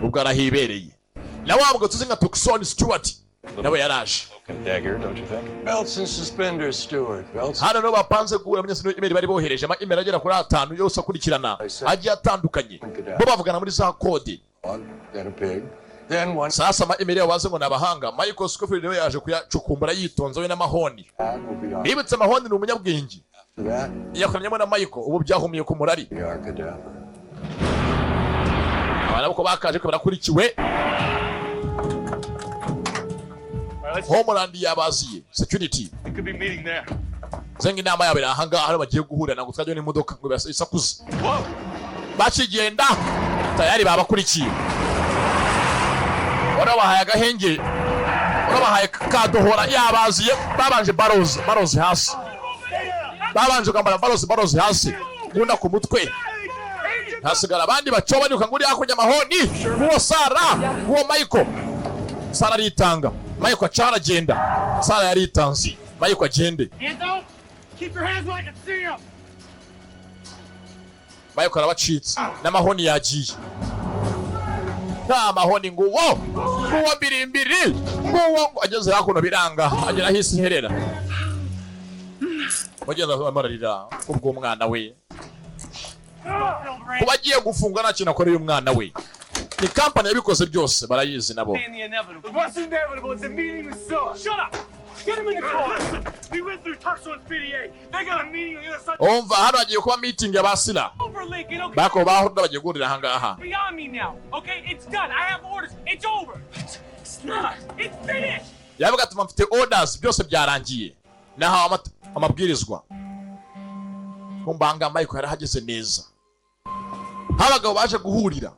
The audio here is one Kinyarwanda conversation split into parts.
ubwo arahibereye na wabwo tuzi nka Tucson Stewart nawe yaraje dagger, don't you think? Belts and suspenders, Stewart. Belts. Hano no bapanze guhura abanyesuri email bari bohereje ama email agera kuri 5 yose akurikirana agiye atandukanye bo bavugana muri za code. Then a pig. Then one. Sasa ama email yabaze ngo nabahanga Michael Scofield nawe yaje kuyacukumbura yitonze we n'amahoni. Nibutse amahoni ni umunyabwenge. Yakoranyemo na Michael ubu byahumiye ku murari. Abana bako bakaje ko barakurikiwe. Homeland yabaziye security. We could be meeting there. Zengi nama yabera ahanga aho bagiye guhura na gutwaje n'imodoka ngo isakuze. Bakigenda tayari babakurikiye. Urabahaye agahenge. Urabahaye kadohora yabaziye babanje barozi hasi. Babanje kwambara barozi hasi. Gunda ku mutwe. Hasigara abandi bacobanyuka nguri hakurya amahoni. Uwo Sara, uwo Michael. Sara ritanga. Michael achara agenda. Sara yaritanze. Michael agende. Keep your hands where I can see them. Michael arabacitse n'amahoni yagiye. Nta mahoni nguwo. Nguwo mbiri. Nguwo ageze hakuno biranga. Agera hisi herera. Bagenda bamararira kubwo umwana we. Kuba agiye gufunga nta kintu akoreye umwana we. Ni company yabikoze byose barayizi nabo. What's inevitable? It's a meeting with Saw. Shut up! Get him in the car! We went through Tucson PDA. They got a meeting on the other side. Umva hano agiye kuba meeting y'abasila. Over Lincoln, okay? Bako bahurira bagiye guhurira ahangaha. Beyond me now, okay? It's done. I have orders. It's over. It's not. It's finished. Yavuga ati mfite orders byose byarangiye. Naho amabwirizwa. Kumbanga Michael yarahageze neza. Abagabo baje guhurira.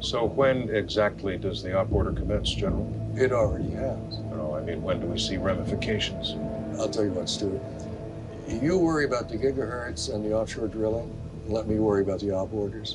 So when exactly does the op order commence, General? It already has. No, I mean, when do we see ramifications? I'll tell you what, Stuart. You worry about the gigahertz and the offshore drilling. Let me worry about the op orders.